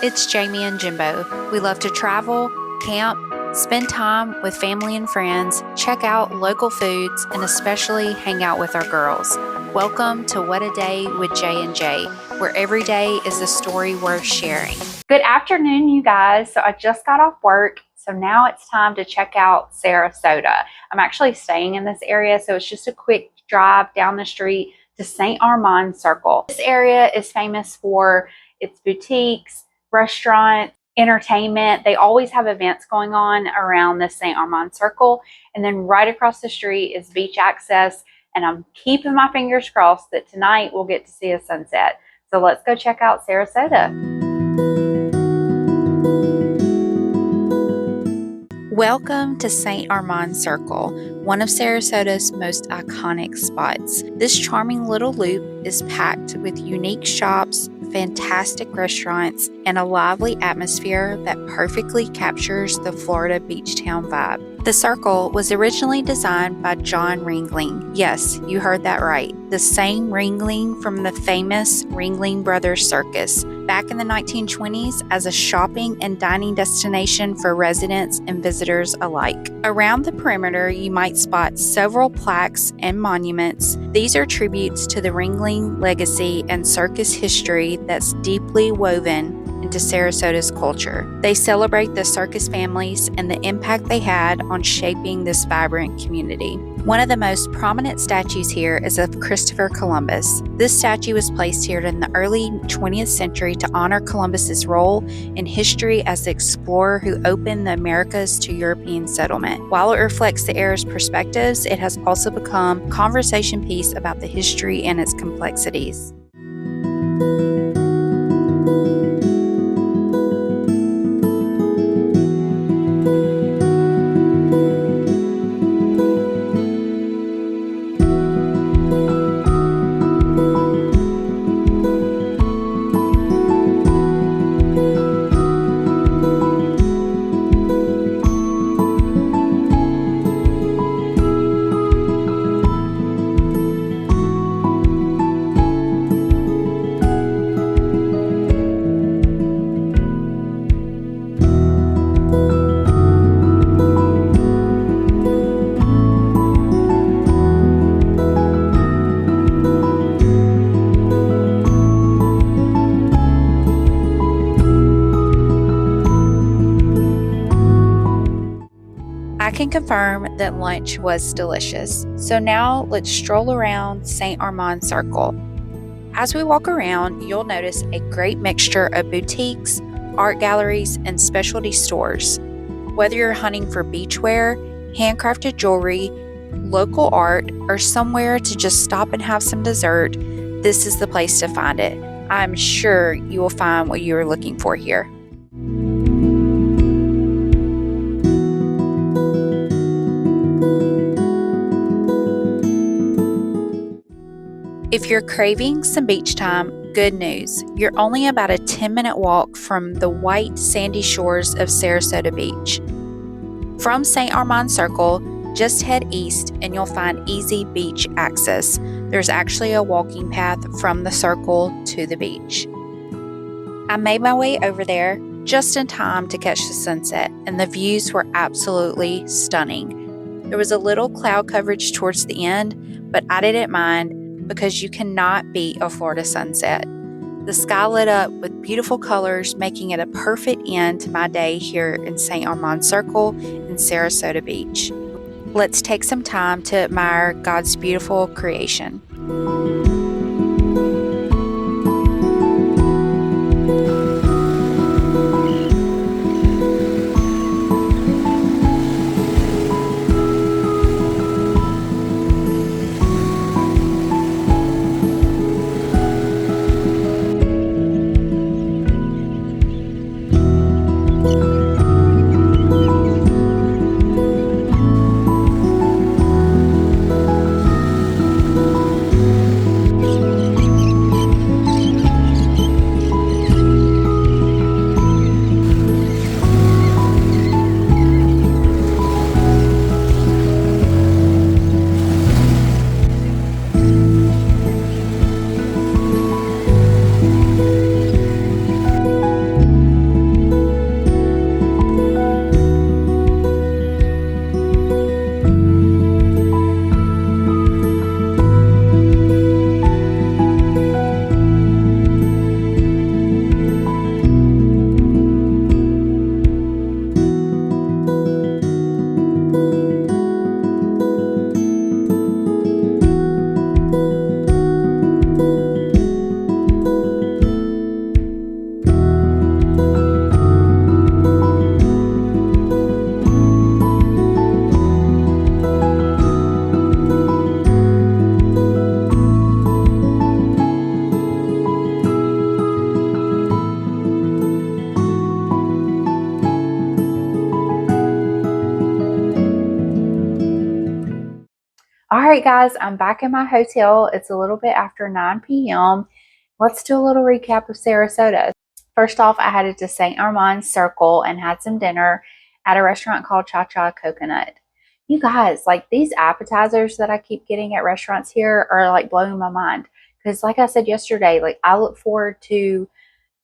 it's Jamie and Jimbo. We love to travel, camp, spend time with family and friends, check out local foods, and especially hang out with our girls. Welcome to What a Day with J&J, where every day is a story worth sharing. Good afternoon, you guys. So I just got off work, so now it's time to check out Sarasota. I'm actually staying in this area, so it's just a quick drive down the street to St. Armands Circle. This area is famous for its boutiques, restaurants, entertainment. They always have events going on around the St. Armands Circle. And then right across the street is beach access. And I'm keeping my fingers crossed that tonight we'll get to see a sunset. So let's go check out Sarasota. Welcome to St. Armands Circle, one of Sarasota's most iconic spots. This charming little loop is packed with unique shops, fantastic restaurants, and a lively atmosphere that perfectly captures the Florida beach town vibe. The Circle was originally designed by John Ringling. Yes, you heard that right. The same Ringling from the famous Ringling Brothers Circus, back in the 1920s as a shopping and dining destination for residents and visitors alike. Around the perimeter, you might spot several plaques and monuments. These are tributes to the Ringling legacy and circus history that's deeply woven into Sarasota's culture. They celebrate the circus families and the impact they had on shaping this vibrant community. One of the most prominent statues here is of Christopher Columbus. This statue was placed here in the early 20th century to honor Columbus's role in history as the explorer who opened the Americas to European settlement. While it reflects the era's perspectives, it has also become a conversation piece about the history and its complexities. I can confirm that lunch was delicious. So now let's stroll around St. Armands Circle. As we walk around, you'll notice a great mixture of boutiques, art galleries, and specialty stores. Whether you're hunting for beachwear, handcrafted jewelry, local art, or somewhere to just stop and have some dessert, this is the place to find it. I'm sure you will find what you are looking for here. If you're craving some beach time, good news. You're only about a 10-minute walk from the white sandy shores of Sarasota Beach. From St. Armands Circle, just head east and you'll find easy beach access. There's actually a walking path from the circle to the beach. I made my way over there just in time to catch the sunset, and the views were absolutely stunning. There was a little cloud coverage towards the end, but I didn't mind because you cannot beat a Florida sunset. The sky lit up with beautiful colors, making it a perfect end to my day here in St. Armands Circle in Sarasota Beach. Let's take some time to admire God's beautiful creation. All right, guys, I'm back in my hotel. It's a little bit after 9 p.m. Let's do a little recap of Sarasota. First off, I headed to St. Armands Circle and had some dinner at a restaurant called Cha Cha Coconut. You guys, like these appetizers that I keep getting at restaurants here are like blowing my mind. Because, like I said yesterday, like I look forward to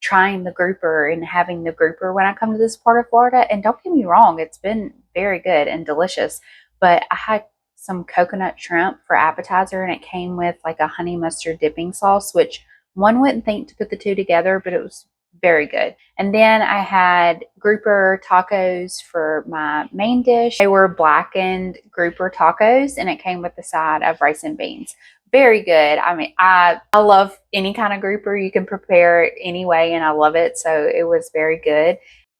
trying the grouper and having the grouper when I come to this part of Florida. And don't get me wrong, it's been very good and delicious. But I had some coconut shrimp for appetizer, and it came with like a honey mustard dipping sauce, which one wouldn't think to put the two together, but it was very good. And then I had grouper tacos for my main dish. They were blackened grouper tacos, and it came with a side of rice and beans. Very good. I mean, I love any kind of grouper. You can prepare it anyway, and I love it. So it was very good.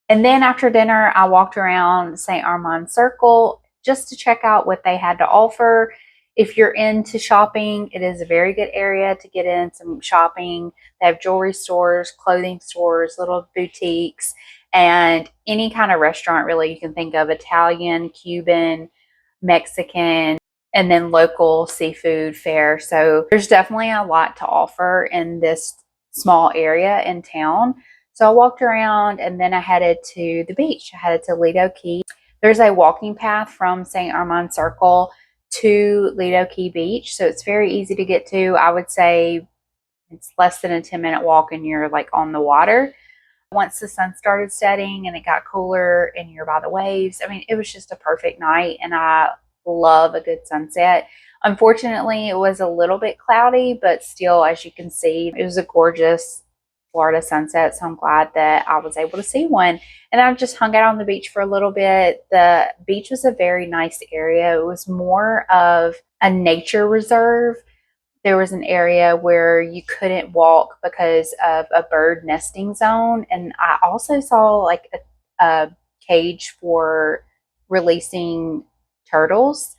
And then after dinner, I walked around St. Armand Circle just to check out what they had to offer. If you're into shopping, it is a very good area to get in some shopping. They have jewelry stores, clothing stores, little boutiques, and any kind of restaurant really you can think of: Italian, Cuban, Mexican, and then local seafood fare. So there's definitely a lot to offer in this small area in town. So I walked around and then I headed to the beach. I headed to Lido Key. There's a walking path from St. Armand Circle to Lido Key Beach. So it's very easy to get to. I would say it's less than a 10-minute walk and you're like on the water. Once the sun started setting and it got cooler and you're by the waves, I mean, it was just a perfect night, and I love a good sunset. Unfortunately, it was a little bit cloudy, but still, as you can see, it was a gorgeous Florida sunset. So I'm glad that I was able to see one. And I just hung out on the beach for a little bit. The beach was a very nice area. It was more of a nature reserve. There was an area where you couldn't walk because of a bird nesting zone. And I also saw like a cage for releasing turtles.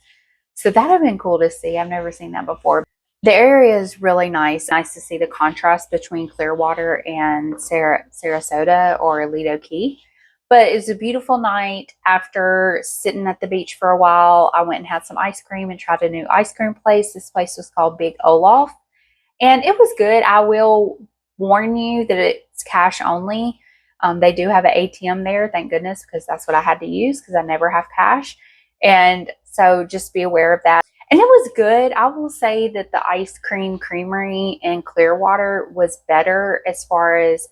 So that would have been cool to see. I've never seen that before. The area is really nice. Nice to see the contrast between Clearwater and Sarasota or Lido Key. But it was a beautiful night. After sitting at the beach for a while, I went and had some ice cream and tried a new ice cream place. This place was called Big Olaf, and it was good. I will warn you that it's cash only. They do have an ATM there, thank goodness, because that's what I had to use because I never have cash. And so just be aware of that. And it was good. I will say that the ice cream creamery in Clearwater was better as far as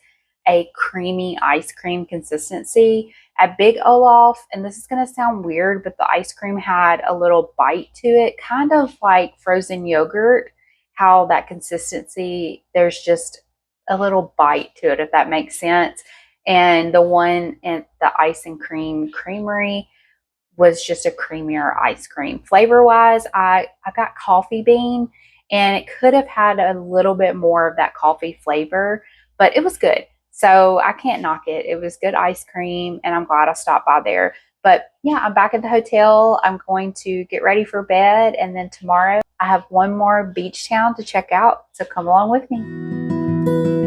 a creamy ice cream consistency. At Big Olaf, and this is going to sound weird, but the ice cream had a little bite to it, kind of like frozen yogurt, how that consistency, there's just a little bite to it, if that makes sense. And the one at the Ice and Cream Creamery was just a creamier ice cream. Flavor wise, I got coffee bean, and it could have had a little bit more of that coffee flavor, but it was good. So I can't knock it. It was good ice cream, and I'm glad I stopped by there. But yeah, I'm back at the hotel. I'm going to get ready for bed, and then tomorrow I have one more beach town to check out. So come along with me.